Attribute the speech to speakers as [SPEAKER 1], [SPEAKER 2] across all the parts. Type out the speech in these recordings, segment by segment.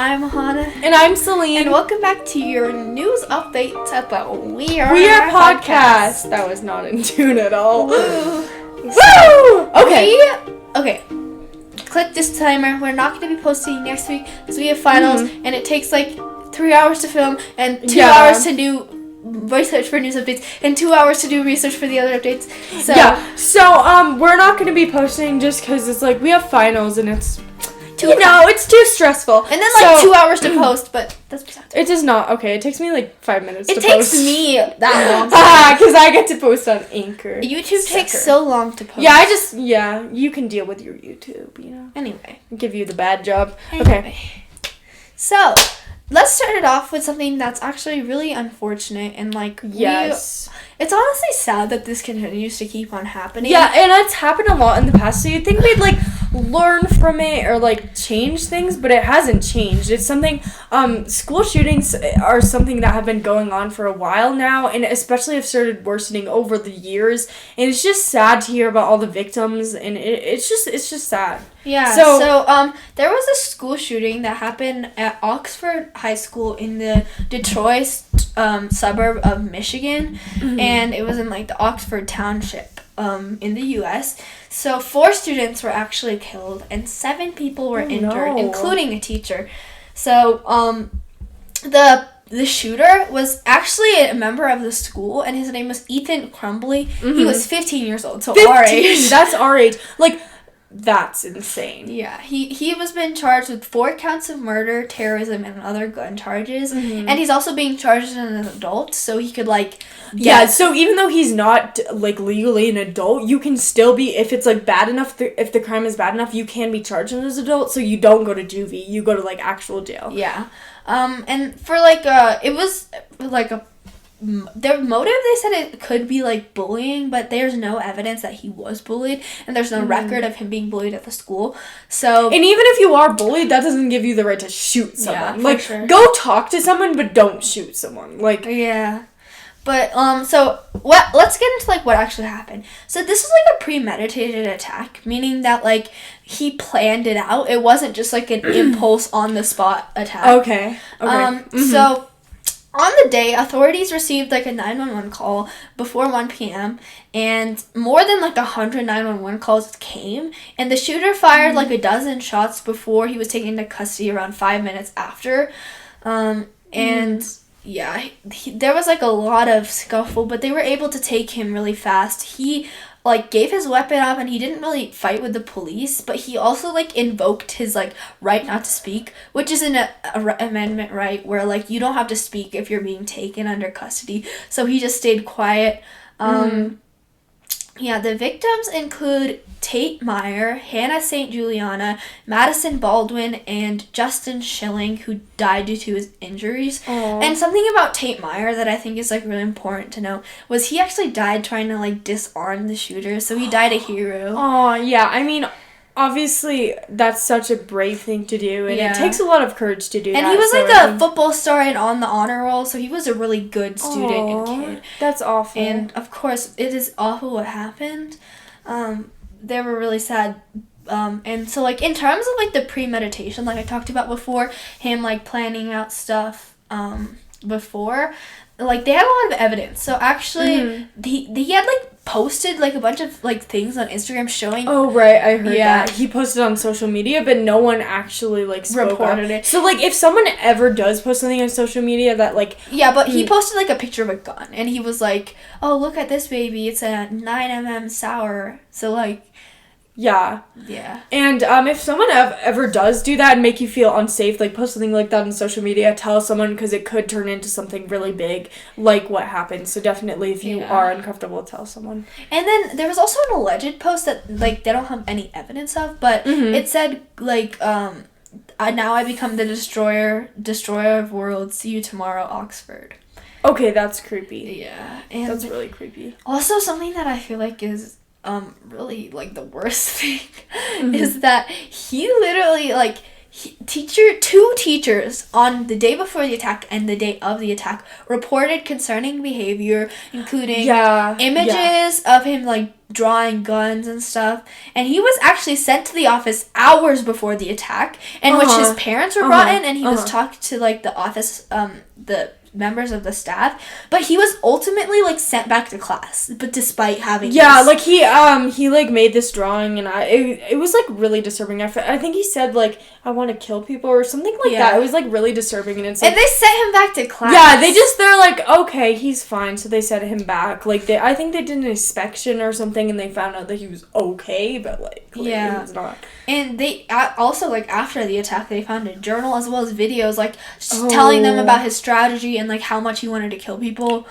[SPEAKER 1] I'm Hannah.
[SPEAKER 2] And I'm Celine.
[SPEAKER 1] And welcome back to your news update about We Are
[SPEAKER 2] Podcast. That was not in tune at all.
[SPEAKER 1] Woo!
[SPEAKER 2] Woo!
[SPEAKER 1] Okay. Click disclaimer. We're not going to be posting next week because we have finals, and it takes like 3 hours to film and 2 hours to do research for news updates and 2 hours to do research for the other updates.
[SPEAKER 2] So we're not going to be posting just because it's like we have finals and it's it's too stressful.
[SPEAKER 1] And then 2 hours to post, but that's besides.
[SPEAKER 2] It does not. Okay, it takes me like 5 minutes to post.
[SPEAKER 1] It takes me that long.
[SPEAKER 2] Because I get to post on Anchor.
[SPEAKER 1] YouTube takes so long to post.
[SPEAKER 2] You can deal with your YouTube,
[SPEAKER 1] Anyway.
[SPEAKER 2] I'll give you the bad job.
[SPEAKER 1] Anyway.
[SPEAKER 2] Okay.
[SPEAKER 1] So, let's start it off with something that's actually really unfortunate and it's honestly sad that this continues to keep on happening.
[SPEAKER 2] Yeah, and it's happened a lot in the past, so you'd think we'd learn from it or change things, but it hasn't changed. It's something school shootings are something that have been going on for a while now, and especially have started worsening over the years, and it's just sad to hear about all the victims, and it's just sad.
[SPEAKER 1] Yeah, so there was a school shooting that happened at Oxford High School in the Detroit suburb of Michigan, and it was in the Oxford Township in the U.S. So 4 students were actually killed and 7 people were injured, including a teacher. So the shooter was actually a member of the school, and his name was Ethan Crumbly. He was 15 years old, so 15? Our age.
[SPEAKER 2] That's our age. That's insane.
[SPEAKER 1] Yeah, he was been charged with 4 counts of murder, terrorism, and other gun charges. And he's also being charged as an adult, so he could
[SPEAKER 2] so even though he's not legally an adult, you can still be, if it's bad enough, if the crime is bad enough, you can be charged as an adult, so you don't go to juvie, you go to actual jail.
[SPEAKER 1] Yeah. And for it was their motive, they said it could be bullying, but there's no evidence that he was bullied, and there's no record of him being bullied at the school. So,
[SPEAKER 2] and even if you are bullied, that doesn't give you the right to shoot someone.
[SPEAKER 1] Yeah, for sure.
[SPEAKER 2] Go talk to someone, but don't shoot someone.
[SPEAKER 1] Yeah. But so let's get into what actually happened. So this was a premeditated attack, meaning that he planned it out. It wasn't just an impulse on the spot attack.
[SPEAKER 2] Okay.
[SPEAKER 1] So on the day, authorities received a 911 call before 1 p.m. and more than 100 911 calls came, and the shooter fired a dozen shots before he was taken into custody around 5 minutes after. Yeah, there was a lot of scuffle, but they were able to take him really fast. He gave his weapon up, and he didn't really fight with the police, but he also invoked his right not to speak, which is an amendment right where you don't have to speak if you're being taken under custody. So he just stayed quiet. Yeah, the victims include Tate Meyer, Hannah St. Juliana, Madison Baldwin, and Justin Schilling, who died due to his injuries. Aww. And something about Tate Meyer that I think is really important to know was he actually died trying to disarm the shooter, so he died a hero.
[SPEAKER 2] Oh, yeah. I mean, obviously, that's such a brave thing to do, and it takes a lot of courage to do that.
[SPEAKER 1] And he was a football star and on the honor roll, so he was a really good student and kid.
[SPEAKER 2] That's awful.
[SPEAKER 1] And, of course, it is awful what happened. They were really sad. And so, in terms of, the premeditation, I talked about before, him, planning out stuff before, they had a lot of evidence. So, actually, he had, posted a bunch of things on Instagram showing.
[SPEAKER 2] Oh right, I heard that. He posted on social media, but no one actually
[SPEAKER 1] reported it.
[SPEAKER 2] So if someone ever does post something on social media that
[SPEAKER 1] but he posted a picture of a gun, and he was oh, look at this baby, it's a 9mm sour. So
[SPEAKER 2] yeah. And if someone ever does do that and make you feel unsafe, post something like that on social media, tell someone, because it could turn into something really big, what happened. So definitely, if you are uncomfortable, tell someone. And
[SPEAKER 1] then there was also an alleged post that they don't have any evidence of, but it said now I become the destroyer of worlds. See you tomorrow, Oxford.
[SPEAKER 2] Okay, that's creepy.
[SPEAKER 1] Yeah, and
[SPEAKER 2] that's really creepy.
[SPEAKER 1] Also, something that I feel is really the worst thing is that he literally two teachers on the day before the attack and the day of the attack reported concerning behavior, including images of him like drawing guns and stuff, and he was actually sent to the office hours before the attack, in which his parents were brought in, and he was talking to like the office, the members of the staff, but he was ultimately like sent back to class, but despite having
[SPEAKER 2] like he like made this drawing, and it was like really disturbing. I think he said like, I want to kill people or something like that. It was like really disturbing, and it's like,
[SPEAKER 1] and they sent him back to class.
[SPEAKER 2] They're like, okay, he's fine, so they sent him back. Like I think they did an inspection or something, and they found out that he was okay, but like he was not.
[SPEAKER 1] And they also, like, after the attack, they found a journal as well as videos, like, telling them about his strategy and, like, how much he wanted to kill people.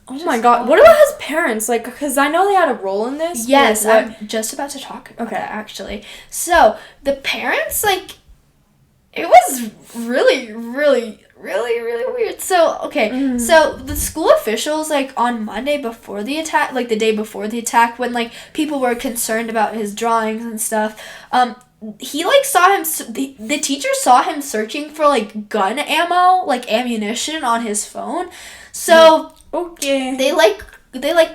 [SPEAKER 2] Oh my god. What about his parents? Like, because I know they had a role in this.
[SPEAKER 1] Yes, I'm just about to talk about that, actually. So, the parents, like, it was really, really, really, really weird. So, okay, so the school officials, like, on Monday before the attack, like, the day before the attack, when, like, people were concerned about his drawings and stuff, he, like, saw him, the teacher saw him searching for, like, gun ammo, like, ammunition on his phone. So, they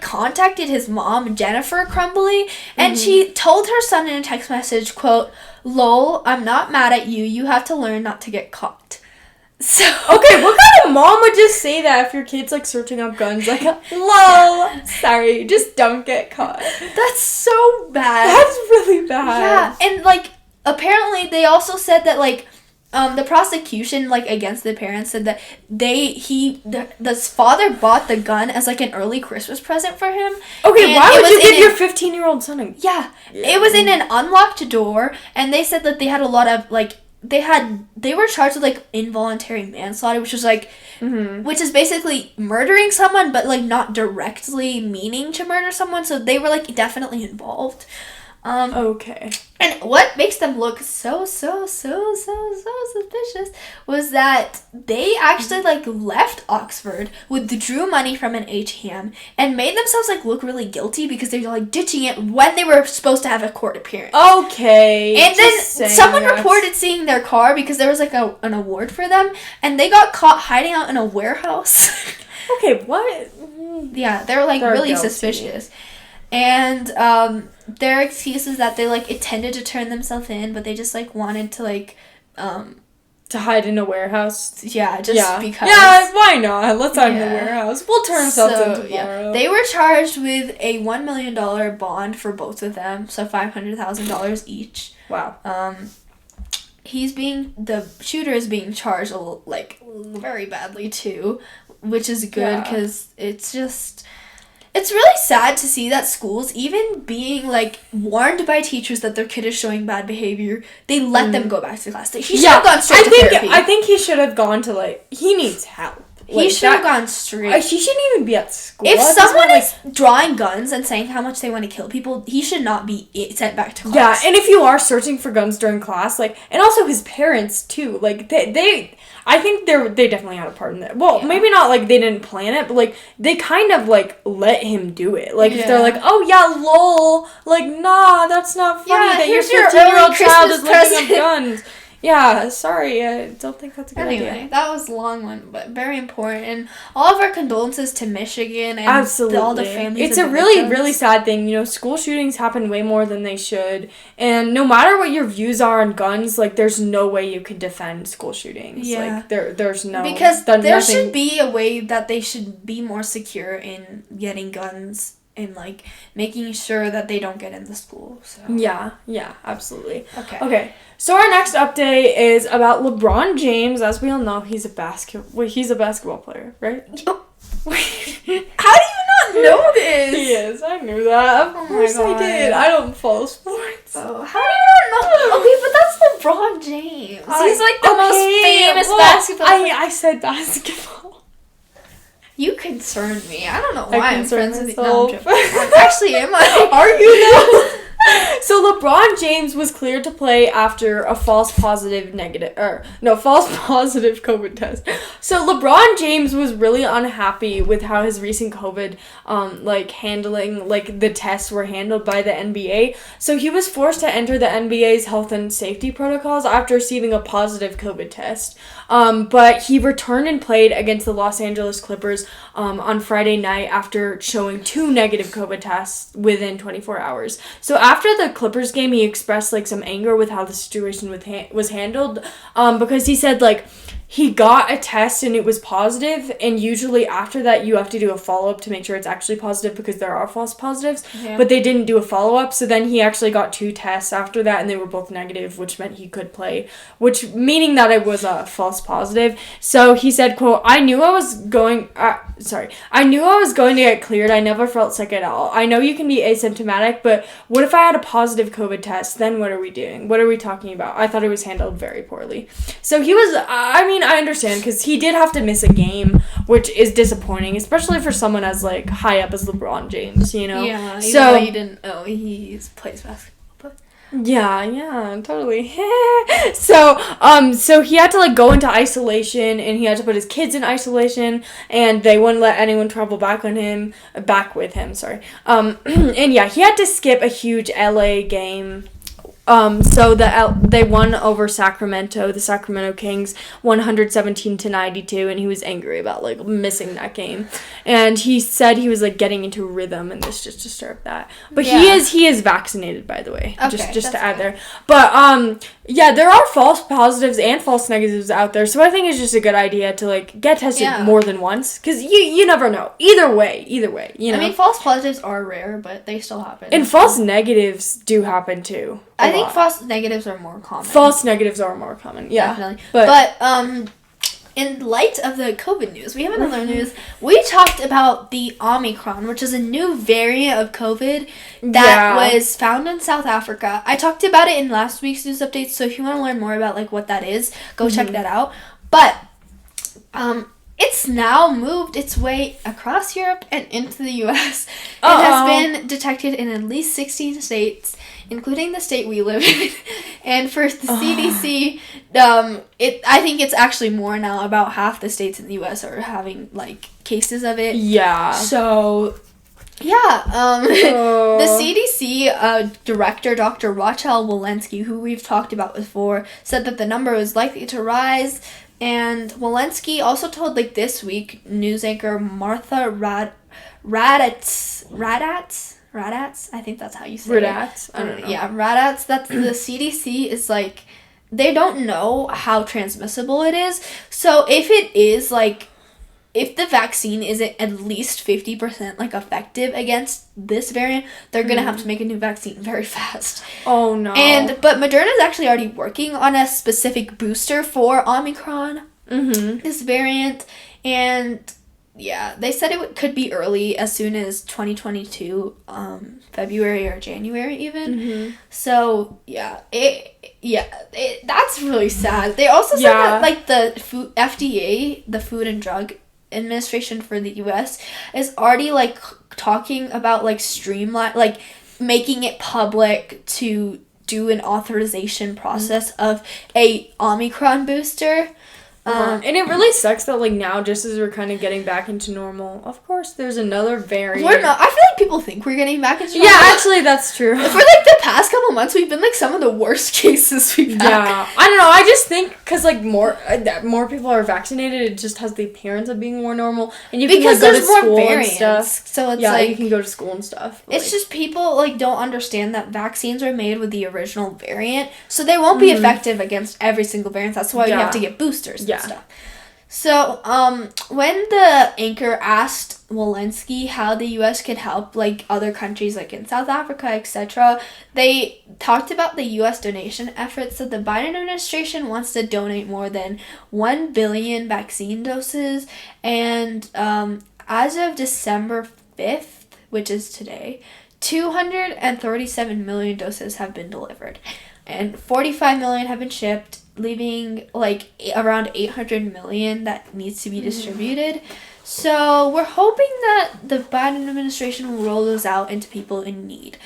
[SPEAKER 1] contacted his mom, Jennifer Crumbly, and she told her son in a text message, quote, "Lol, I'm not mad at you. You have to learn not to get caught." So
[SPEAKER 2] okay, what kind of mom would just say that if your kid's like searching up guns? Like, lol, sorry, just don't get caught.
[SPEAKER 1] That's so bad.
[SPEAKER 2] That's really bad.
[SPEAKER 1] Yeah, and like apparently they also said that like the prosecution like against the parents said that the father bought the gun as like an early Christmas present for him.
[SPEAKER 2] Okay, why would you give your 15-year-old son a gun?
[SPEAKER 1] Yeah, it was in an unlocked door, and they said that they had a lot of like they were charged with like involuntary manslaughter, which was like which is basically murdering someone but like not directly meaning to murder someone, so they were like definitely involved.
[SPEAKER 2] Okay.
[SPEAKER 1] And what makes them look so suspicious was that they actually like left Oxford, withdrew money from an ATM, and made themselves like look really guilty because they were like ditching it when they were supposed to have a court appearance.
[SPEAKER 2] Okay.
[SPEAKER 1] And then someone reported seeing their car because there was like an award for them, and they got caught hiding out in a warehouse.
[SPEAKER 2] Okay, what?
[SPEAKER 1] Yeah, they were like really guilty. Suspicious. And their excuse is that they like intended to turn themselves in, but they just like wanted to like
[SPEAKER 2] to hide in a warehouse.
[SPEAKER 1] Yeah, just because.
[SPEAKER 2] Yeah, why not? Let's hide in the warehouse. We'll turn ourselves in tomorrow.
[SPEAKER 1] Yeah. They were charged with a $1 million bond for both of them, so $500,000 each.
[SPEAKER 2] Wow.
[SPEAKER 1] The shooter is being charged like very badly too, which is good because it's really sad to see that schools, even being, like, warned by teachers that their kid is showing bad behavior, they let them go back to class. He should have gone straight to therapy.
[SPEAKER 2] I think he should have gone to, like, he needs help.
[SPEAKER 1] He should have gone straight.
[SPEAKER 2] He shouldn't even be at school.
[SPEAKER 1] If someone is drawing guns and saying how much they want to kill people, he should not be sent back to class.
[SPEAKER 2] Yeah, and if you are searching for guns during class, like, and also his parents, too, like, I think they definitely had a part in that. Well, maybe not, like, they didn't plan it, but, like, they kind of, like, let him do it. Like, if they're like, oh, yeah, lol, like, nah, that's not funny that your 15-year-old child is looking up guns. Yeah, sorry, I don't think that's a good idea.
[SPEAKER 1] That was a long one, but very important. And all of our condolences to Michigan and all the families.
[SPEAKER 2] It's a really, really sad thing. You know, school shootings happen way more than they should. And no matter what your views are on guns, like, there's no way you could defend school shootings.
[SPEAKER 1] Yeah.
[SPEAKER 2] Like, there's no...
[SPEAKER 1] Because there should be a way that they should be more secure in getting guns and, like, making sure that they don't get in the school. So.
[SPEAKER 2] Yeah, absolutely.
[SPEAKER 1] Okay.
[SPEAKER 2] So our next update is about LeBron James. As we all know, he's a basketball player, right?
[SPEAKER 1] How do you not know this?
[SPEAKER 2] He is. I knew that. Of course I did. I don't follow sports.
[SPEAKER 1] Oh, how do you not know? Okay, but that's LeBron James. He's like the most famous basketball player.
[SPEAKER 2] I said basketball.
[SPEAKER 1] You concern me. I don't know why I'm friends with you.
[SPEAKER 2] No,
[SPEAKER 1] I'm joking. Actually, am I?
[SPEAKER 2] Are you though? So LeBron James was cleared to play after a false positive COVID test. So LeBron James was really unhappy with how his recent COVID, handling, the tests were handled by the NBA. So he was forced to enter the NBA's health and safety protocols after receiving a positive COVID test. But he returned and played against the Los Angeles Clippers on Friday night after showing 2 negative COVID tests within 24 hours. So after the Clippers game, he expressed some anger with how the situation was handled, because he said he got a test and it was positive, and usually after that you have to do a follow-up to make sure it's actually positive because there are false positives, but they didn't do a follow-up, so then he actually got 2 tests after that and they were both negative, which meant he could play, meaning that it was a false positive. So he said, quote, I knew I was going to get cleared. I never felt sick at all. I know you can be asymptomatic, but what if I had a positive COVID test? Then what are we doing? What are we talking about? I thought it was handled very poorly. So he was, I understand, because he did have to miss a game, which is disappointing, especially for someone as high up as LeBron James,
[SPEAKER 1] Yeah, even
[SPEAKER 2] so
[SPEAKER 1] though you didn't know he plays basketball. But
[SPEAKER 2] yeah, totally. So he had to go into isolation, and he had to put his kids in isolation, and they wouldn't let anyone travel back with him. And yeah, he had to skip a huge LA game. So they won over Sacramento. The Sacramento Kings 117-92, and he was angry about missing that game. And he said he was getting into rhythm, and this just disturbed that. But he is vaccinated, by the way. Okay, just to add there. But there are false positives and false negatives out there. So I think it's just a good idea to get tested more than once, because you never know. Either way, I
[SPEAKER 1] mean, false positives are rare, but they still happen.
[SPEAKER 2] And false negatives do happen too.
[SPEAKER 1] I think false negatives are more common.
[SPEAKER 2] False negatives are more common, yeah.
[SPEAKER 1] Definitely. But in light of the COVID news, we have another news. We talked about the Omicron, which is a new variant of COVID that was found in South Africa. I talked about it in last week's news updates, so if you want to learn more about what that is, go check that out. But it's now moved its way across Europe and into the U.S. It has been detected in at least 16 states, including the state we live in. And for the CDC, I think it's actually more now. About half the states in the U.S. are having cases of it.
[SPEAKER 2] Yeah.
[SPEAKER 1] So the CDC director, Dr. Rochelle Walensky, who we've talked about before, said that the number was likely to rise. And Walensky also told This Week news anchor Martha Raddatz, I think that's how you say it.
[SPEAKER 2] Raddatz? I don't know.
[SPEAKER 1] Yeah, Raddatz. That's the CDC is they don't know how transmissible it is. So if it is if the vaccine isn't at least 50% effective against this variant, they're gonna have to make a new vaccine very fast.
[SPEAKER 2] Oh no.
[SPEAKER 1] But Moderna is actually already working on a specific booster for Omicron, this variant, and they said it could be early, as soon as 2022, February or January even. So that's really sad. They also said that the FDA, the Food and Drug Administration for the U.S., is already talking about streamline, making it public to do an authorization process of a Omicron booster.
[SPEAKER 2] And it really sucks that now, just as we're kind of getting back into normal, of course there's another variant.
[SPEAKER 1] We're not. I feel people think we're getting back into normal.
[SPEAKER 2] Yeah, actually that's true.
[SPEAKER 1] For the past couple months, we've been some of the worst cases we've had.
[SPEAKER 2] Yeah, I don't know. I just think because more people are vaccinated, it just has the appearance of being more normal, and you can go to school and stuff.
[SPEAKER 1] So it's
[SPEAKER 2] you can go to school and stuff.
[SPEAKER 1] It's just people don't understand that vaccines are made with the original variant, so they won't be effective against every single variant. That's why you have to get boosters. And stuff. So, when the anchor asked Walensky how the U.S. could help, other countries, in South Africa, etc., they talked about the U.S. donation efforts. So, the Biden administration wants to donate more than 1 billion vaccine doses, and as of December 5th, which is today, 237 million doses have been delivered, and 45 million have been shipped, leaving around 800 million that needs to be distributed. So we're hoping that the Biden administration will roll those out into people in need.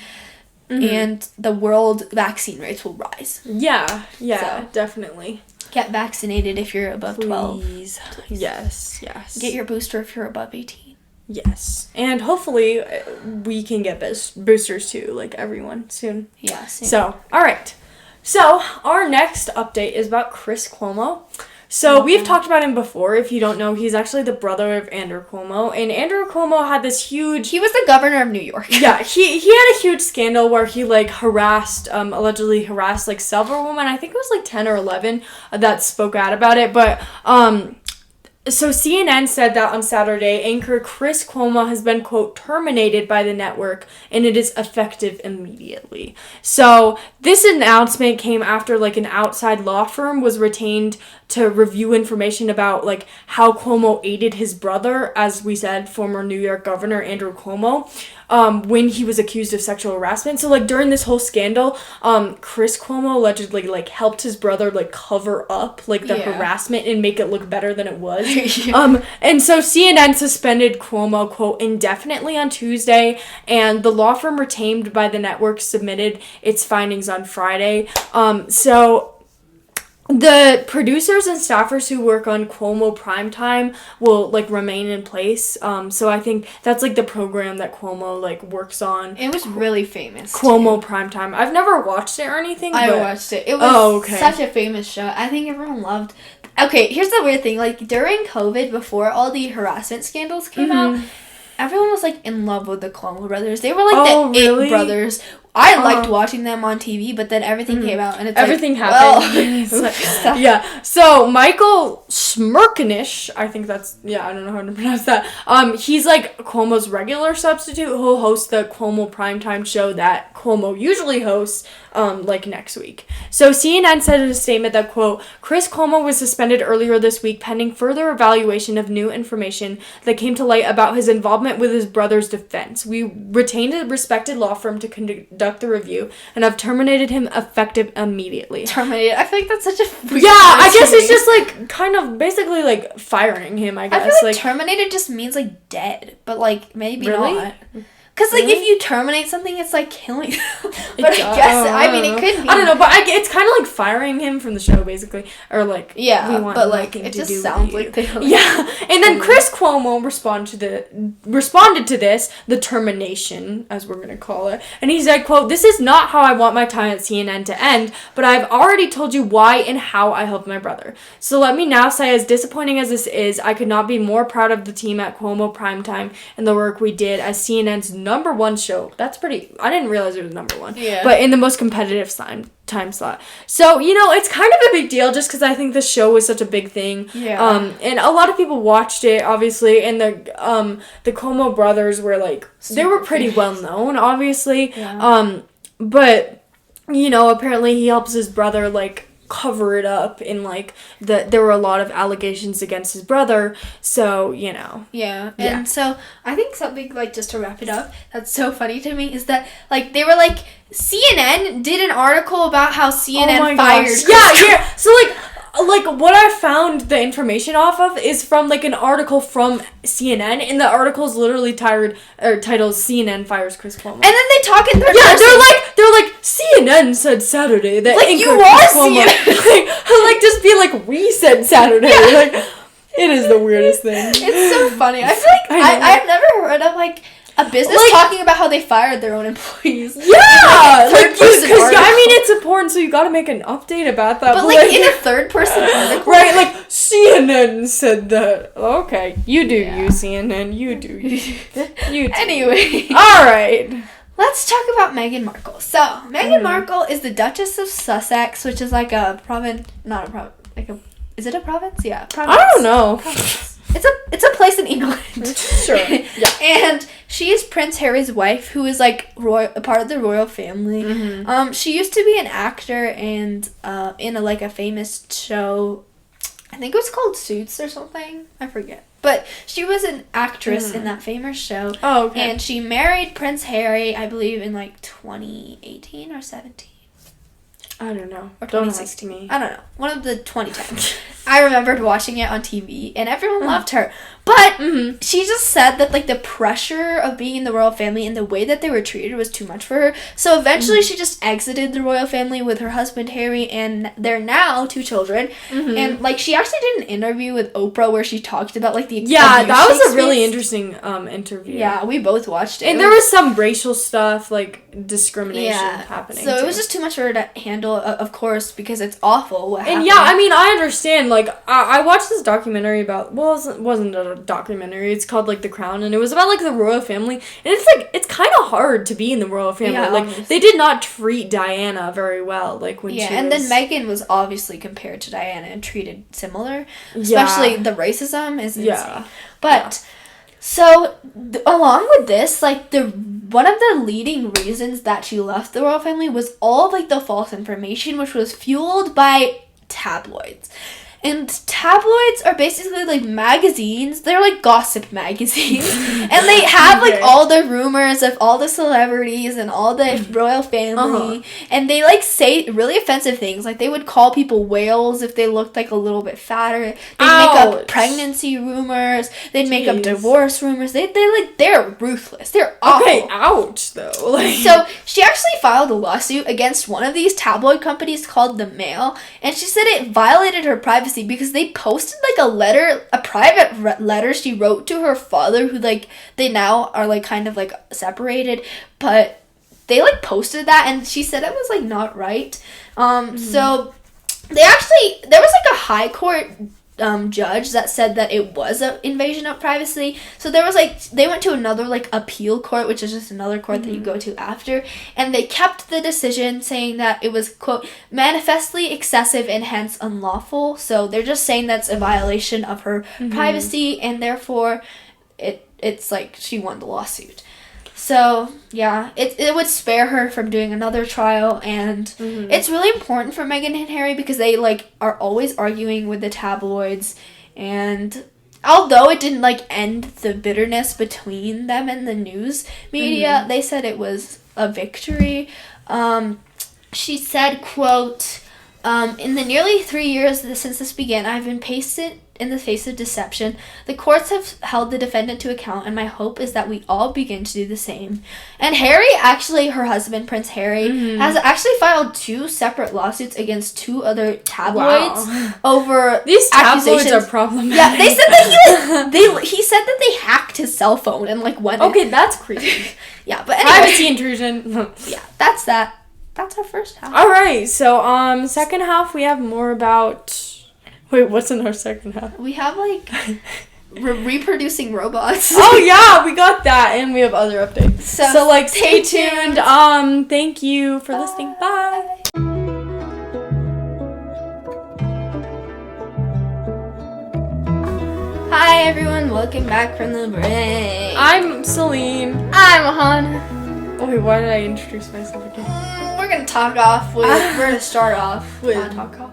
[SPEAKER 1] and the world vaccine rates will rise.
[SPEAKER 2] Yeah,
[SPEAKER 1] So,
[SPEAKER 2] definitely.
[SPEAKER 1] Get vaccinated if you're above 12.
[SPEAKER 2] Please. Yes.
[SPEAKER 1] Get your booster if you're above 18.
[SPEAKER 2] Yes. And hopefully we can get boosters too, like everyone soon.
[SPEAKER 1] Yeah, same.
[SPEAKER 2] So, all right. So, our next update is about Chris Cuomo. So, we've talked about him before. If you don't know, he's actually the brother of Andrew Cuomo. And Andrew Cuomo had this huge...
[SPEAKER 1] He was the governor of New York.
[SPEAKER 2] Yeah, he had a huge scandal where he, like, allegedly harassed, like, several women. I think it was, like, 10 or 11 that spoke out about it. But, so CNN said that on Saturday, anchor Chris Cuomo has been, quote, terminated by the network, and it is effective immediately. So this announcement came after, like, an outside law firm was retained to review information about, like, how Cuomo aided his brother, as we said, former New York Governor Andrew Cuomo, when he was accused of sexual harassment. So, like, during this whole scandal, Chris Cuomo allegedly, like, helped his brother, like, cover up, like, the harassment and make it look better than it was. And so CNN suspended Cuomo, quote, indefinitely on Tuesday, and the law firm retained by the network submitted its findings on Friday. So the producers and staffers who work on Cuomo Primetime will, like, remain in place. So I think that's, like, the program that Cuomo, like, works on.
[SPEAKER 1] It was really famous,
[SPEAKER 2] Cuomo Primetime. I've never watched it or anything,
[SPEAKER 1] I
[SPEAKER 2] but...
[SPEAKER 1] watched it. It was such a famous show. I think everyone loved... Okay, here's the weird thing. Like, during COVID, before all the harassment scandals came out, everyone was, like, in love with the Cuomo brothers. They were, like, the it brothers. I liked watching them on TV, but then everything came out, and it's
[SPEAKER 2] everything
[SPEAKER 1] like,
[SPEAKER 2] happened.
[SPEAKER 1] Well,
[SPEAKER 2] yeah. So Michael Smirkanish, I think that's I don't know how to pronounce that. He's like Cuomo's regular substitute who'll host the Cuomo Primetime show that Cuomo usually hosts, like next week. So CNN said in a statement that, quote, Chris Cuomo was suspended earlier this week pending further evaluation of new information that came to light about his involvement with his brother's defense. We retained a respected law firm to conduct the review and have terminated him effective immediately.
[SPEAKER 1] Terminated? I feel like that's such a weird
[SPEAKER 2] I guess it's just like kind of basically like firing him, I guess.
[SPEAKER 1] I feel like terminated just means like dead, but like maybe not. Because, like, if you terminate something, it's, like, killing them. But I guess, I mean, it could be.
[SPEAKER 2] I don't know, but it's kind of like firing him from the show, basically. Or, like,
[SPEAKER 1] yeah, but, like, it just sounds like they...
[SPEAKER 2] Yeah, and then Chris Cuomo responded to this, the termination, as we're going to call it. And he said, quote, this is not how I want my time at CNN to end, but I've already told you why and how I helped my brother. So let me now say, as disappointing as this is, I could not be more proud of the team at Cuomo Primetime and the work we did as CNN's number one show. That's pretty... I didn't realize it was number one.
[SPEAKER 1] Yeah.
[SPEAKER 2] But in the most competitive time slot. So, you know, it's kind of a big deal just because I think the show was such a big thing.
[SPEAKER 1] Yeah.
[SPEAKER 2] And a lot of people watched it, obviously, and the Cuomo brothers were, like... They were pretty well known, obviously.
[SPEAKER 1] Yeah.
[SPEAKER 2] But, you know, apparently he helps his brother, like... cover it up in like there were a lot of allegations against his brother, so you know.
[SPEAKER 1] And so I think something like, just to wrap it up, that's so funny to me is that like they were like CNN did an article about how CNN fired
[SPEAKER 2] so like what I found the information off of is from like an article from CNN, and the article is literally titled CNN fires Chris Cuomo.
[SPEAKER 1] And then they talk in third person.
[SPEAKER 2] They're like CNN said Saturday that
[SPEAKER 1] like you are CNN.
[SPEAKER 2] like just be like we said Saturday. Like it is the weirdest thing.
[SPEAKER 1] It's so funny. I feel like I've never heard of like a business talking about how they fired their own employees.
[SPEAKER 2] Yeah! Because, I mean, it's important, so you gotta make an update about that.
[SPEAKER 1] But, like, in a third-person article.
[SPEAKER 2] Right, like, CNN said that. Okay, you do you, CNN. You do you. You do.
[SPEAKER 1] Anyway.
[SPEAKER 2] Alright.
[SPEAKER 1] Let's talk about Meghan Markle. So, Meghan Markle is the Duchess of Sussex, which is like a province... Not a province. Like a... Is it a province? Yeah, province.
[SPEAKER 2] I don't know.
[SPEAKER 1] Province. It's a place in England.
[SPEAKER 2] Sure. Yeah.
[SPEAKER 1] And she is Prince Harry's wife, who is like a part of the royal family.
[SPEAKER 2] Mm-hmm.
[SPEAKER 1] She used to be an actor and in a famous show. I think it was called Suits or something. I forget. But she was an actress in that famous show.
[SPEAKER 2] Oh, okay.
[SPEAKER 1] And she married Prince Harry, I believe, in 2018 or 17.
[SPEAKER 2] I don't know.
[SPEAKER 1] Or
[SPEAKER 2] Don't
[SPEAKER 1] 2016.
[SPEAKER 2] ask me.
[SPEAKER 1] I don't know. One of the 2010s. I remembered watching it on TV, and everyone loved her. But she just said that, like, the pressure of being in the royal family and the way that they were treated was too much for her. So eventually she just exited the royal family with her husband, Harry, and they're now 2 children. And, like, she actually did an interview with Oprah where she talked about, like, the
[SPEAKER 2] that was a really interesting interview.
[SPEAKER 1] Yeah, we both watched it.
[SPEAKER 2] And there was some racial stuff, like, discrimination happening.
[SPEAKER 1] So it was just too much for her to handle, of course, because it's awful what happened.
[SPEAKER 2] And yeah, I mean, I understand. Like, I watched this documentary about, well, it wasn't a documentary. It's called, like, The Crown, and it was about, like, the royal family. And it's, like, it's kind of hard to be in the royal family.
[SPEAKER 1] Yeah,
[SPEAKER 2] like,
[SPEAKER 1] obviously.
[SPEAKER 2] they did not treat Diana very well, like, when she was...
[SPEAKER 1] Yeah, and then Meghan was obviously compared to Diana and treated similar. Especially the racism is insane.
[SPEAKER 2] Yeah.
[SPEAKER 1] But... So, along with this, like, one of the leading reasons that she left the royal family was all of, like, the false information, which was fueled by tabloids. And tabloids are basically, like, magazines. They're, like, gossip magazines. And they have, like, all the rumors of all the celebrities and all the royal family. And they, like, say really offensive things. Like, they would call people whales if they looked, like, a little bit fatter. They'd make up pregnancy rumors. They'd make up divorce rumors. They're ruthless. They're awful.
[SPEAKER 2] Okay, ouch, though. Like...
[SPEAKER 1] So, she actually filed a lawsuit against one of these tabloid companies called The Mail. And she said it violated her privacy because they posted, like, a private letter she wrote to her father, who, like, they now are, like, kind of, like, separated, but they, like, posted that, and she said it was, like, not right. So there was, like, a high court judge that said that it was an invasion of privacy. So there was, like, they went to another, like, appeal court, which is just another court that you go to after, and they kept the decision, saying that it was, quote, manifestly excessive and hence unlawful. So they're just saying that's a violation of her privacy, and therefore it's like she won the lawsuit. So, yeah, it would spare her from doing another trial, and it's really important for Meghan and Harry because they, like, are always arguing with the tabloids, and although it didn't, like, end the bitterness between them and the news media, they said it was a victory. She said, quote, in the nearly 3 years since this began, I've been patient in the face of deception. The courts have held the defendant to account, and my hope is that we all begin to do the same. And Harry, actually, her husband, Prince Harry, has actually filed 2 separate lawsuits against 2 other tabloids over
[SPEAKER 2] these tabloids are problematic.
[SPEAKER 1] Yeah, they said that he said that they hacked his cell phone and, like, went.
[SPEAKER 2] Okay, that's creepy.
[SPEAKER 1] Yeah, but anyway.
[SPEAKER 2] Privacy intrusion.
[SPEAKER 1] Yeah, that's that. That's our first half.
[SPEAKER 2] All right, so second half we have more about. Wait, what's in our second half?
[SPEAKER 1] We have, like, reproducing robots.
[SPEAKER 2] Oh yeah, we got that, and we have other updates. So like, stay tuned. Thank you for listening. Bye.
[SPEAKER 1] Hi everyone, welcome back from the break.
[SPEAKER 2] I'm Celine.
[SPEAKER 1] I'm Ahana.
[SPEAKER 2] Oh wait, why did I introduce myself again?
[SPEAKER 1] We're gonna start off with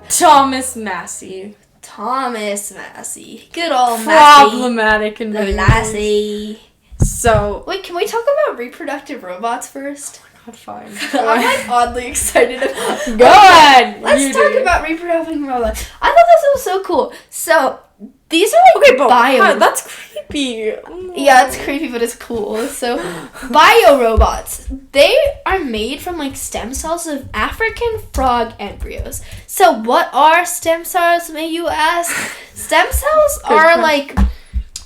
[SPEAKER 2] Thomas Massie.
[SPEAKER 1] Thomas Massie. Good old
[SPEAKER 2] Problematic and
[SPEAKER 1] Massie.
[SPEAKER 2] So
[SPEAKER 1] wait, can we talk about reproductive robots first?
[SPEAKER 2] God, fine.
[SPEAKER 1] I'm, like, oddly excited about
[SPEAKER 2] Go ahead.
[SPEAKER 1] Let's talk about reproducing robots. I thought this was so cool. So these are, like,
[SPEAKER 2] God, that's creepy.
[SPEAKER 1] Yeah, it's creepy, but it's cool. So, bio-robots. They are made from, like, stem cells of African frog embryos. So, what are stem cells, may you ask? Stem cells are, like,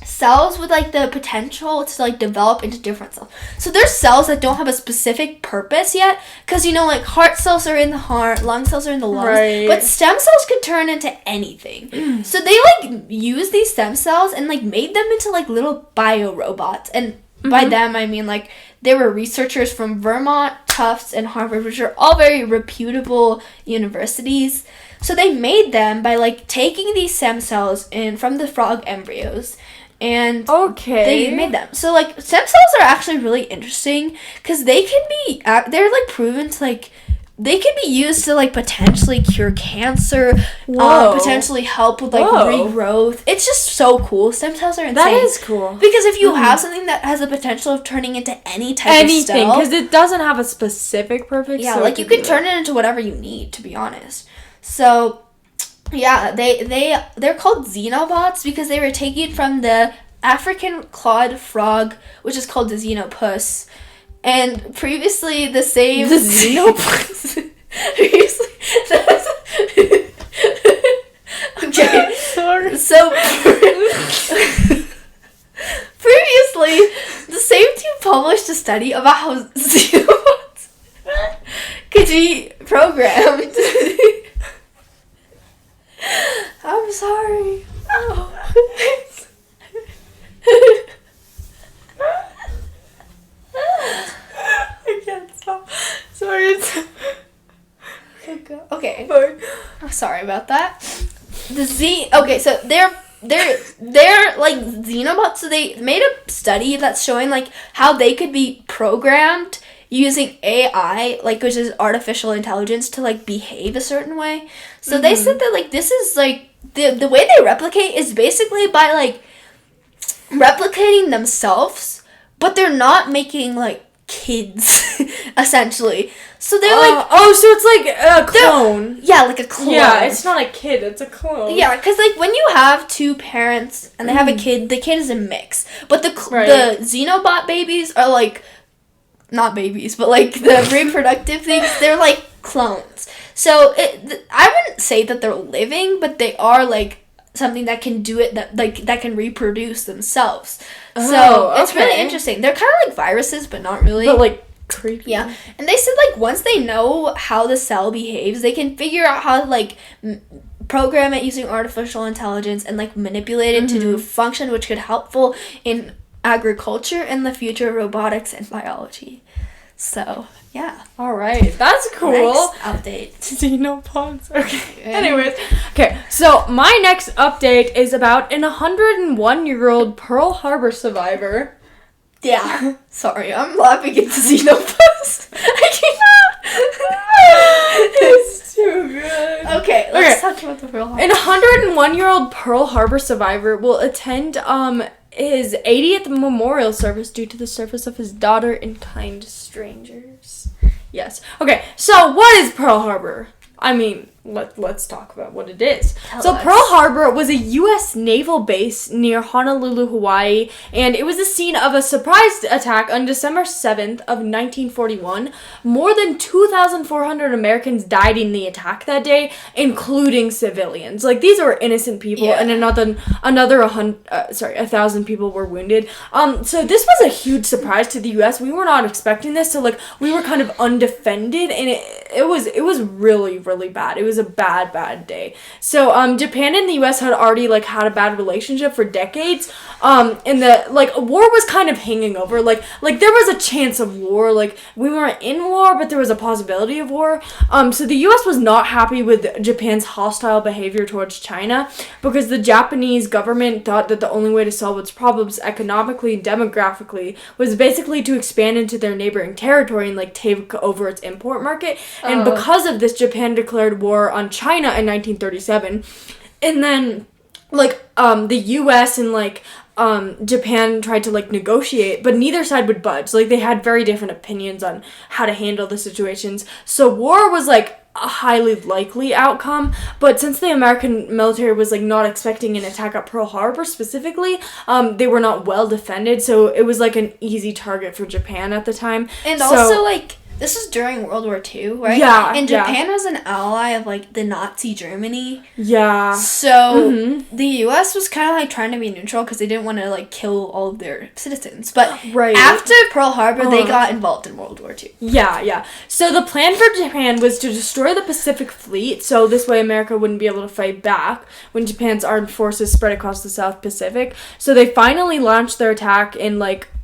[SPEAKER 1] cells with, like, the potential to, like, develop into different cells. So there's cells that don't have a specific purpose yet, because, you know, like, heart cells are in the heart, lung cells are in the lungs,
[SPEAKER 2] right.
[SPEAKER 1] But stem cells could turn into anything. So they, like, use these stem cells and, like, made them into, like, little bio-robots. And by them, I mean, like, they were researchers from Vermont, Tufts, and Harvard, which are all very reputable universities. So they made them by, like, taking these stem cells from the frog embryos, and they made them. So, like, stem cells are actually really interesting because they can be, they're, like, proven to, like, they could be used to like potentially cure cancer, potentially help with like regrowth. It's just so cool. Stem cells are insane.
[SPEAKER 2] That is cool.
[SPEAKER 1] Because if you have something that has the potential of turning into any type of cell,
[SPEAKER 2] because it doesn't have a specific purpose.
[SPEAKER 1] Yeah, so like you can turn it into whatever you need, to be honest. So yeah, they're called Xenobots because they were taken from the African clawed frog, which is called the Xenopus. And previously, the same...
[SPEAKER 2] The Xenobots?
[SPEAKER 1] Previously... Okay.
[SPEAKER 2] Sorry.
[SPEAKER 1] So... Previously, the same team published a study about how Xenobots could be programmed. I'm sorry. Oh.
[SPEAKER 2] I can't stop. Sorry.
[SPEAKER 1] Okay, go. Okay. I'm sorry about that. Okay, so they're like Xenobots. So they made a study that's showing like how they could be programmed using AI, like which is artificial intelligence, to like behave a certain way. So they said that like this is like the way they replicate is basically by like replicating themselves, but they're not making like kids essentially. So they're like
[SPEAKER 2] so it's like a clone.
[SPEAKER 1] Yeah, like a clone.
[SPEAKER 2] Yeah, it's not a kid, it's a clone.
[SPEAKER 1] Yeah, because like when you have two parents and they have a kid, the kid is a mix, but the Xenobot babies are like not babies, but like the reproductive things, they're like clones. So I wouldn't say that they're living, but they are like something that can do it, that can reproduce themselves. So it's really interesting. They're kind of like viruses, but not really.
[SPEAKER 2] But like creepy.
[SPEAKER 1] Yeah, and they said like once they know how the cell behaves, they can figure out how to like program it using artificial intelligence and like manipulate it to do a function which could helpful in agriculture and the future of robotics and biology. So yeah.
[SPEAKER 2] All right, that's cool.
[SPEAKER 1] Next update.
[SPEAKER 2] Xenobots. Okay. Anyways, okay. So my next update is about an 101-year-old Pearl Harbor survivor.
[SPEAKER 1] Yeah. Sorry, I'm laughing at the Xenopus. I cannot.
[SPEAKER 2] It's too good.
[SPEAKER 1] Okay, let's talk about the Pearl Harbor.
[SPEAKER 2] An 101-year-old Pearl Harbor survivor will attend his 80th memorial service due to the service of his daughter and kind strangers. Yes. Okay, so what is Pearl Harbor? I mean, let's talk about what it is. Tell us. Pearl Harbor was a U.S. naval base near Honolulu, Hawaii, and it was the scene of a surprise attack on December 7th of 1941. More than 2,400 Americans died in the attack that day, including civilians. Like, these were innocent people, and another 1,000 people were wounded. So this was a huge surprise to the U.S. We were not expecting this, so like we were kind of undefended, and it was really, really bad. It was a bad day. So Japan and the US had already like had a bad relationship for decades. And the like war was kind of hanging over. Like there was a chance of war. Like we weren't in war, but there was a possibility of war. So the US was not happy with Japan's hostile behavior towards China because the Japanese government thought that the only way to solve its problems economically and demographically was basically to expand into their neighboring territory and like take over its import market. And because of this, Japan declared war on China in 1937. And then the US and Japan tried to negotiate, but neither side would budge. They had very different opinions on how to handle the situations. So war was a highly likely outcome, but since the American military was not expecting an attack at Pearl Harbor specifically, they were not well defended, so it was an easy target for Japan at the time.
[SPEAKER 1] And also this is during World War II, right?
[SPEAKER 2] Yeah.
[SPEAKER 1] And Japan was an ally of the Nazi Germany.
[SPEAKER 2] Yeah.
[SPEAKER 1] So the US was kind of trying to be neutral because they didn't want to kill all of their citizens. But after Pearl Harbor, they got involved in World War II.
[SPEAKER 2] Yeah. So the plan for Japan was to destroy the Pacific Fleet, so this way America wouldn't be able to fight back when Japan's armed forces spread across the South Pacific. So they finally launched their attack in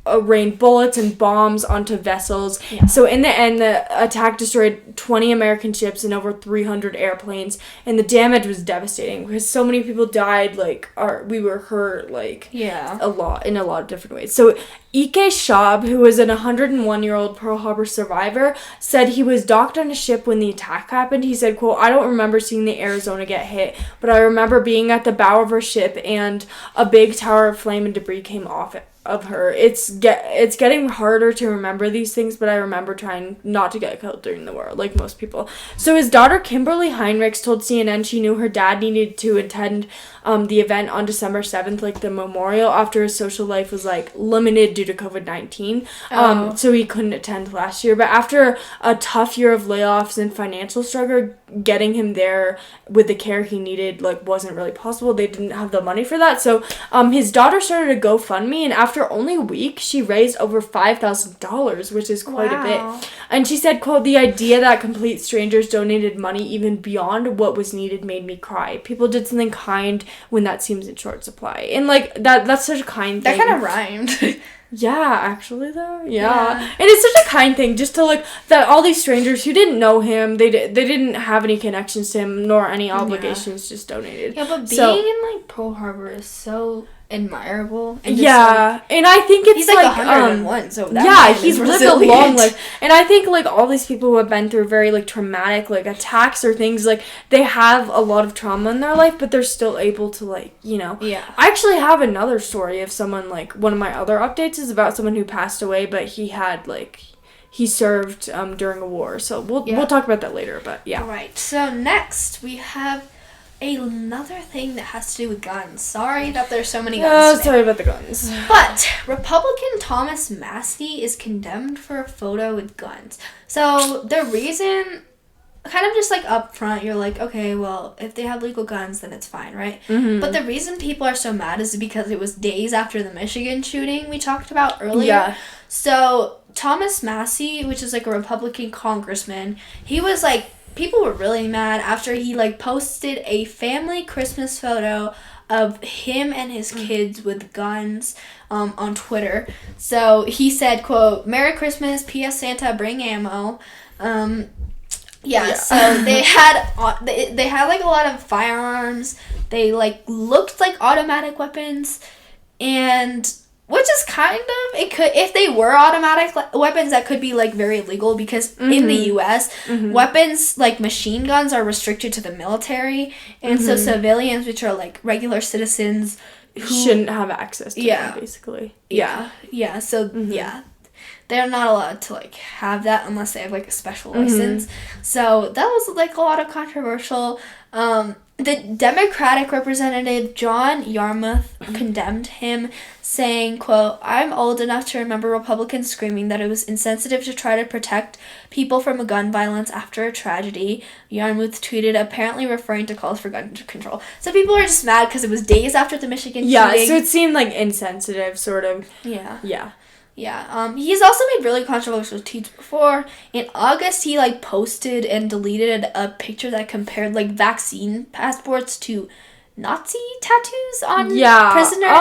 [SPEAKER 2] rained bullets and bombs onto vessels.
[SPEAKER 1] Yeah.
[SPEAKER 2] So in the end, the attack destroyed 20 American ships and over 300 airplanes, and the damage was devastating because so many people died. Like, we were hurt, like, a lot in a lot of different ways. So Ike Schaub, who was an 101-year-old Pearl Harbor survivor, said he was docked on a ship when the attack happened. He said, quote, "I don't remember seeing the Arizona get hit, but I remember being at the bow of her ship and a big tower of flame and debris came off of her." It's getting harder to remember these things, but I remember trying not to get killed during the war, like most people. So his daughter Kimberly Heinrichs told CNN she knew her dad needed to attend the event on December 7th, like the memorial, after his social life was like limited due to COVID-19. So he couldn't attend last year. But after a tough year of layoffs and financial struggle, getting him there with the care he needed like wasn't really possible. They didn't have the money for that. So his daughter started a GoFundMe, and after only a week, she raised over $5,000, which is quite a bit. And she said, quote, "The idea that complete strangers donated money even beyond what was needed made me cry. People did something kind when that seems in short supply." And like that's such a kind thing.
[SPEAKER 1] That kind of rhymed.
[SPEAKER 2] Yeah, actually though. Yeah. And it's such a kind thing just to like that all these strangers who didn't know him, they didn't have any connections to him nor any obligations, just donated.
[SPEAKER 1] Yeah, but being in like Pearl Harbor is so admirable. And just,
[SPEAKER 2] and I think it's
[SPEAKER 1] he's like 101, so that
[SPEAKER 2] he's lived a long life. And I think like all these people who have been through very like traumatic like attacks or things, like they have a lot of trauma in their life, but they're still able to like, you know. I actually have another story of someone, like one of my other updates is about someone who passed away, but he had like he served during a war. So we'll talk about that later, but yeah.
[SPEAKER 1] All right. So next we have another thing that has to do with guns. Sorry that there's so many guns today.
[SPEAKER 2] Sorry about the guns.
[SPEAKER 1] But Republican Thomas Massie is condemned for a photo with guns. So the reason, kind of just like up front, you're like, okay, well, if they have legal guns, then it's fine, right? Mm-hmm. But the reason people are so mad is because it was days after the Michigan shooting we talked about earlier. Yeah. So Thomas Massie, which is like a Republican congressman, he was like, people were really mad after he like posted a family Christmas photo of him and his kids with guns on Twitter. So he said, quote, "Merry Christmas, P.S. Santa, bring ammo." So they had like a lot of firearms. They like looked like automatic weapons, and which is kind of, it could, if they were automatic weapons, that could be, like, very illegal, because in the U.S., weapons, like machine guns, are restricted to the military, and so civilians, which are, like, regular citizens who
[SPEAKER 2] shouldn't have access to them, basically.
[SPEAKER 1] So they're not allowed to, like, have that unless they have, like, a special license. So that was, like, a lot of controversial. The Democratic representative John Yarmouth condemned him, saying, quote, "I'm old enough to remember Republicans screaming that it was insensitive to try to protect people from a gun violence after a tragedy." Yarmouth tweeted, apparently referring to calls for gun control. So people are just mad because it was days after the Michigan shooting.
[SPEAKER 2] Yeah, so it seemed like insensitive, sort of.
[SPEAKER 1] He's also made really controversial tweets before. In August, he, like, posted and deleted a picture that compared, like, vaccine passports to Nazi tattoos on prisoners.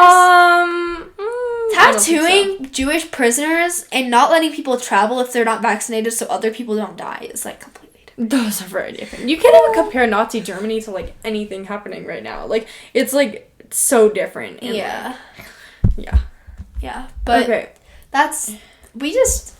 [SPEAKER 1] Tattooing Jewish prisoners and not letting people travel if they're not vaccinated so other people don't die is, like, completely different.
[SPEAKER 2] Those are very different. You can't even compare Nazi Germany to, like, anything happening right now. Like, it's, like, so different. And,
[SPEAKER 1] but...
[SPEAKER 2] Okay.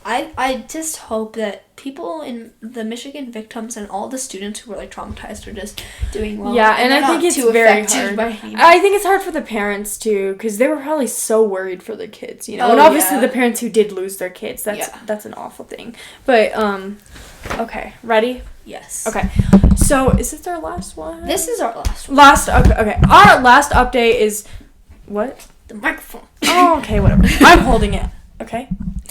[SPEAKER 1] I just hope that people in the Michigan victims and all the students who were like traumatized are just doing well.
[SPEAKER 2] Yeah, and I think it's very hard. I think it's hard for the parents too, because they were probably so worried for their kids, you know. And obviously the parents who did lose their kids, that's an awful thing. But okay, ready?
[SPEAKER 1] Yes.
[SPEAKER 2] Okay. So is this our last one?
[SPEAKER 1] This is our last one.
[SPEAKER 2] Okay. Our last update is what?
[SPEAKER 1] The microphone.
[SPEAKER 2] Oh, okay, whatever. I'm holding it. Okay.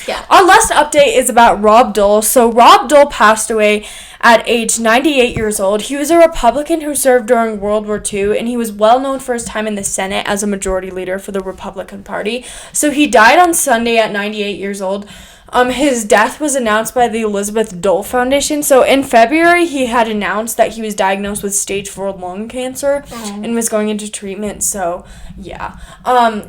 [SPEAKER 1] Yeah.
[SPEAKER 2] Our last update is about Rob Dole. So Rob Dole passed away at age 98 years old. He was a Republican who served during World War II, and he was well known for his time in the Senate as a majority leader for the Republican Party. So he died on Sunday at 98 years old. his death was announced by the Elizabeth Dole Foundation. So in February, he had announced that he was diagnosed with stage 4 lung cancer and was going into treatment. So, yeah,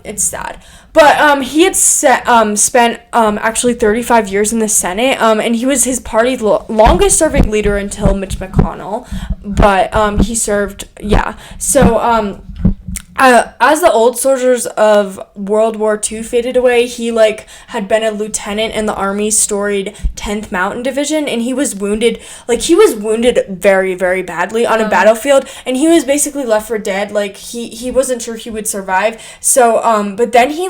[SPEAKER 2] it's sad. But he had spent actually 35 years in the Senate, and he was his party's longest-serving leader until Mitch McConnell. But he served, yeah. So, as the old soldiers of World War II faded away, he, had been a lieutenant in the Army's storied 10th Mountain Division, and he was wounded very, very badly on a battlefield, and he was basically left for dead. He wasn't sure he would survive, so, but then he,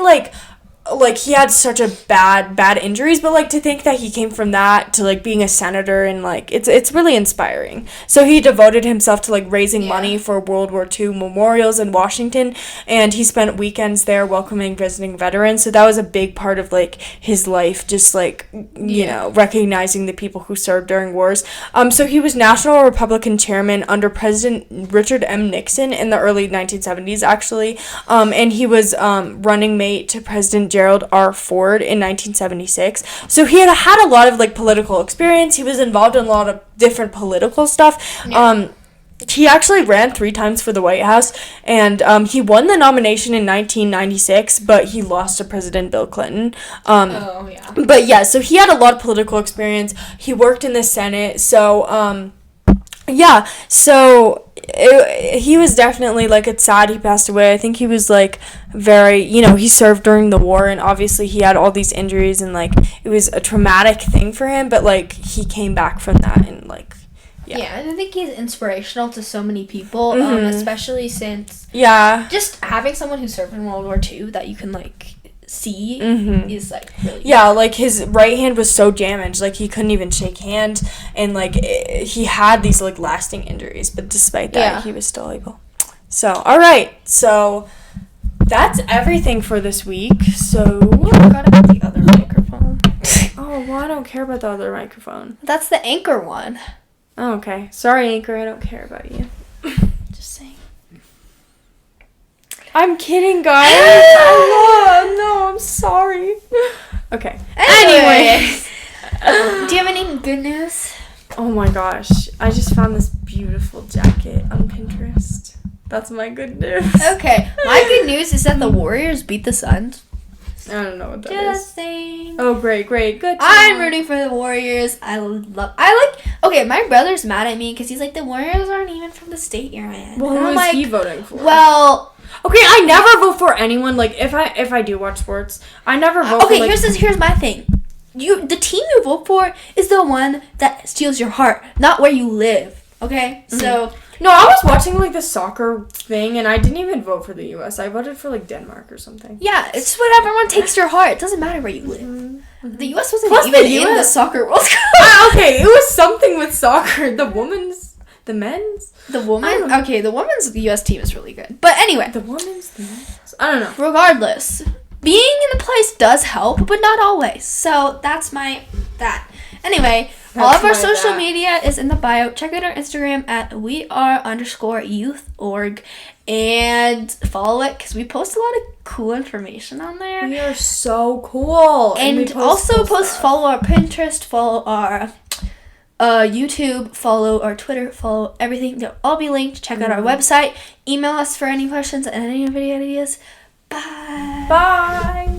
[SPEAKER 2] he had such a bad injuries, but, to think that he came from that to, being a senator, and, it's really inspiring. So he devoted himself to, raising money for World War II memorials in Washington, and he spent weekends there welcoming visiting veterans, so that was a big part of, his life, just, you know, recognizing the people who served during wars. So he was National Republican Chairman under President Richard M. Nixon in the early 1970s, actually, and he was running mate to President Gerald R. Ford in 1976. So he had a lot of political experience. He was involved in a lot of different political stuff. Yeah. He actually ran 3 times for the White House, and he won the nomination in 1996, but he lost to President Bill Clinton. But yeah, so he had a lot of political experience. He worked in the Senate, so yeah, so he was definitely, it's sad he passed away. I think he was, very, he served during the war, and obviously he had all these injuries, and, it was a traumatic thing for him, but, he came back from that, and, yeah.
[SPEAKER 1] Yeah, and I think he's inspirational to so many people, especially since just having someone who served in World War II that you can, see is really
[SPEAKER 2] good. His right hand was so damaged, he couldn't even shake hands, and he had these lasting injuries, but despite that he was still able. So all right, so that's everything for this week. So
[SPEAKER 1] you forgot about the other microphone.
[SPEAKER 2] Oh, well, I don't care about the other microphone.
[SPEAKER 1] That's the Anchor one.
[SPEAKER 2] Oh, okay, sorry, Anchor, I don't care about you.
[SPEAKER 1] Just saying.
[SPEAKER 2] I'm kidding, guys. No, I'm sorry. Okay.
[SPEAKER 1] Anyways. Do you have any good news?
[SPEAKER 2] Oh my gosh. I just found this beautiful jacket on Pinterest. That's my good news.
[SPEAKER 1] Okay. My good news is that the Warriors beat the Suns.
[SPEAKER 2] I don't know what that
[SPEAKER 1] Just
[SPEAKER 2] is.
[SPEAKER 1] saying.
[SPEAKER 2] Oh, great. Good job.
[SPEAKER 1] I'm rooting for the Warriors. Okay, my brother's mad at me because he's like, the Warriors aren't even from the state you're in.
[SPEAKER 2] Well, who is he voting for?
[SPEAKER 1] Well...
[SPEAKER 2] Okay, I never vote for anyone. If I do watch sports, I never vote for,
[SPEAKER 1] here's my thing. The team you vote for is the one that steals your heart, not where you live. Okay? Mm-hmm. So...
[SPEAKER 2] No, I was watching, the soccer thing, and I didn't even vote for the U.S. I voted for, Denmark or something.
[SPEAKER 1] Yeah, it's whatever one takes your heart. It doesn't matter where you live. Mm-hmm. The U.S. wasn't even in the soccer World Cup.
[SPEAKER 2] Okay, it was something with soccer. The women's... The men's?
[SPEAKER 1] The woman? Okay, the women's U.S. team is really good. But anyway.
[SPEAKER 2] The women's? The men's? I don't know.
[SPEAKER 1] Regardless, being in a place does help, but not always. So that's that. Anyway, all of our social media is in the bio. Check out our Instagram at weare_youth.org and follow it because we post a lot of cool information on there.
[SPEAKER 2] We are so cool.
[SPEAKER 1] And also follow our Pinterest, follow our YouTube, follow our Twitter, follow everything. They'll all be linked. Check out our website. Email us for any questions and any video ideas. Bye.
[SPEAKER 2] Bye.